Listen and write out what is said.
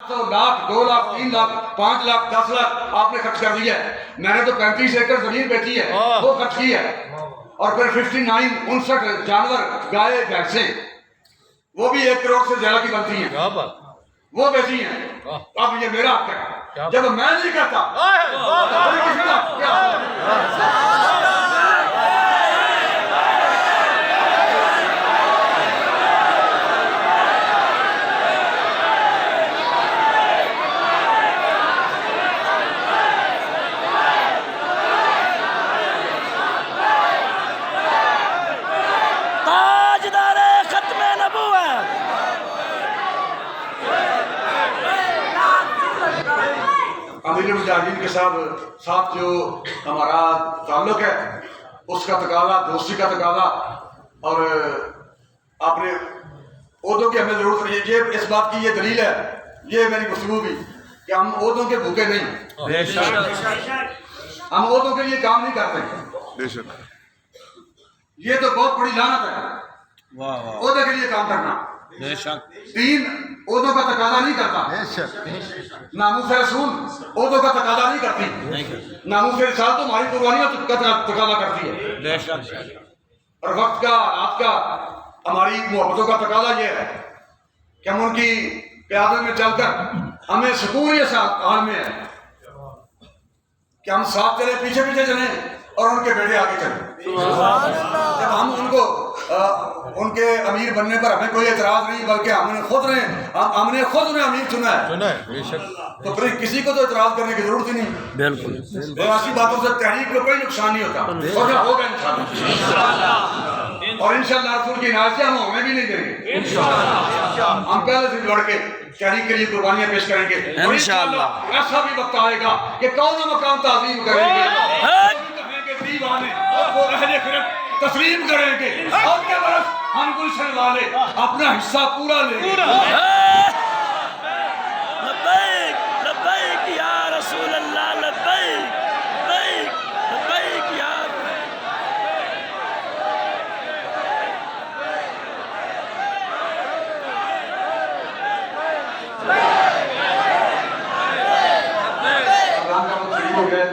100 लाख 2 लाख 3 लाख 5 लाख 10 लाख आपने खर्च कर दिया है। मैंने तो 35 एकड़ जमीन बेची है, वो खर्च की है। और फिर 59 जानवर गाय भैंसे वो भी 1 करोड़ से ज्यादा की बनती है, वो बेची है। अब ये मेरा हक है, जब मैं नहीं करता अमीर मुजाहिदीन के साथ जो हमारा ताल्लुक है उसका तकाजा, दोस्ती का तकाजा, और आपने ओहदों की हमें जरूरत नहीं है। ये इस बात की ये दलील है, ये मेरी गुफ्तगू भी, कि हम ओहदों के भूखे नहीं, हम ओहदों के लिए काम नहीं करते। ये तो बहुत बड़ी लानत है ओहदे के लिए काम करना। दीन ओहदों का तकाजा नहीं करता, नामूस रसूल ओहदों का तकाजा नहीं करती, नामूस रिसाल तो हमारी कुर्बानियों का तकाजा करती है। और वक्त का, रात का, हमारी मोहब्बतों का तकाजा ये है कि हम उनकी क़यादत में चलकर हमें सुकून ये साथ हाल में है कि हम साथ चले, पीछे पीछे चले और उनके बेटे आगे चले। जब हम उनको उनके अमीर बनने पर हमें कोई एतराज नहीं, बल्कि हमने खुद उन्हें अमीर चुना है, तो फिर किसी को तो एतराज करने की जरूरत ही नहीं। बिल्कुल ऐसी बातों से तहरीक को कोई नुकसान नहीं होता, और होगा इंशाअल्लाह। और इंशाअल्लाह रसूल की इनायत से हम होने भी नहीं देंगे। हम पहले से लड़ के तहरीक के लिए कुर्बानियां पेश करेंगे। इंशाअल्लाह ऐसा भी वक्त आएगा कि कौन मकाम ताज़ीम करेंगे, दीवाने वो अहले खिरत तस्लीम करेंगे, और क्या बरस हम गुलशन वाले अपना हिस्सा पूरा लेंगे। लब्बैक लब्बैक या रसूल अल्लाह, लब्बैक लब्बैक लब्बैक या हो गया।